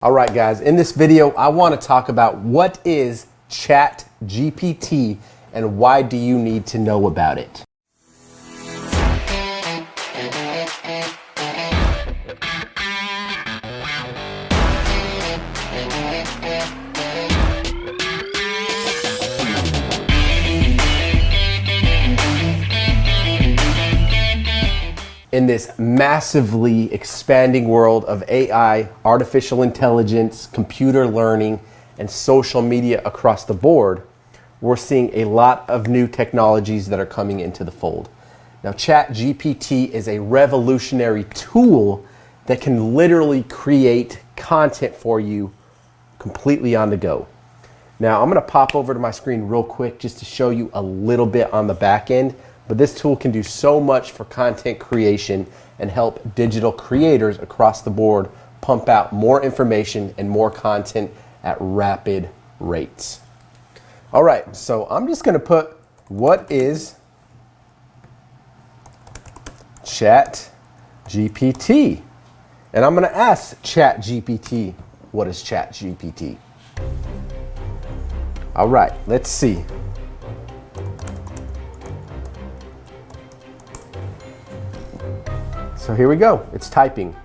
All right, guys, in this video, I want to talk about what is ChatGPT and why do you need to know about it. In this massively expanding world of AI, artificial intelligence, computer learning, and social media across the board, we're seeing a lot of new technologies that are coming into the fold. Now, ChatGPT is a revolutionary tool that can literally create content for you completely on the go. Now, I'm going to pop over to my screen real quick just to show you a little bit on the back end. But this tool can do so much for content creation and help digital creators across the board pump out more information and more content at rapid rates. All right, so I'm just going to put what is ChatGPT? And I'm going to ask ChatGPT, what is ChatGPT? All right, let's see. So here we go, it's typing.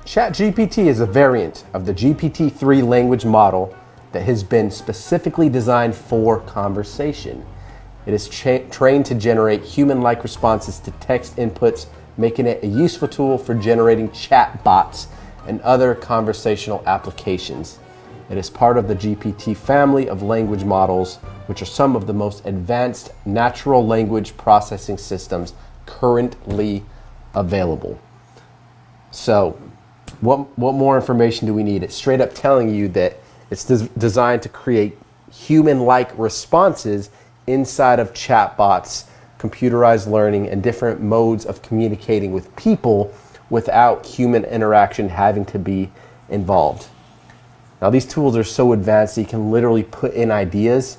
ChatGPT is a variant of the GPT-3 language model that has been specifically designed for conversation. It is trained to generate human-like responses to text inputs, making it a useful tool for generating chat bots and other conversational applications. It is part of the GPT family of language models, which are some of the most advanced natural language processing systems currently available. So what more information do we need? It's straight up telling you that it's designed to create human-like responses inside of chatbots, computerized learning, and different modes of communicating with people without human interaction having to be involved. Now, these tools are so advanced that you can literally put in ideas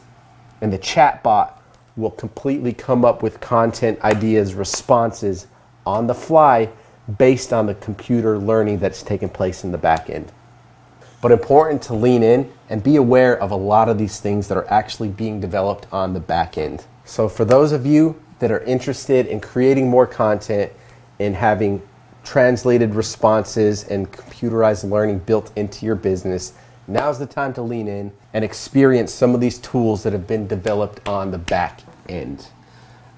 and the chatbot will completely come up with content, ideas, responses on the fly based on the computer learning that's taking place in the back end. But important to lean in and be aware of a lot of these things that are actually being developed on the back end. So for those of you that are interested in creating more content and having translated responses and computerized learning built into your business, now's the time to lean in and experience some of these tools that have been developed on the back end.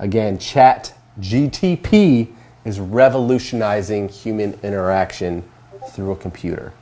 Again, ChatGPT is revolutionizing human interaction through a computer.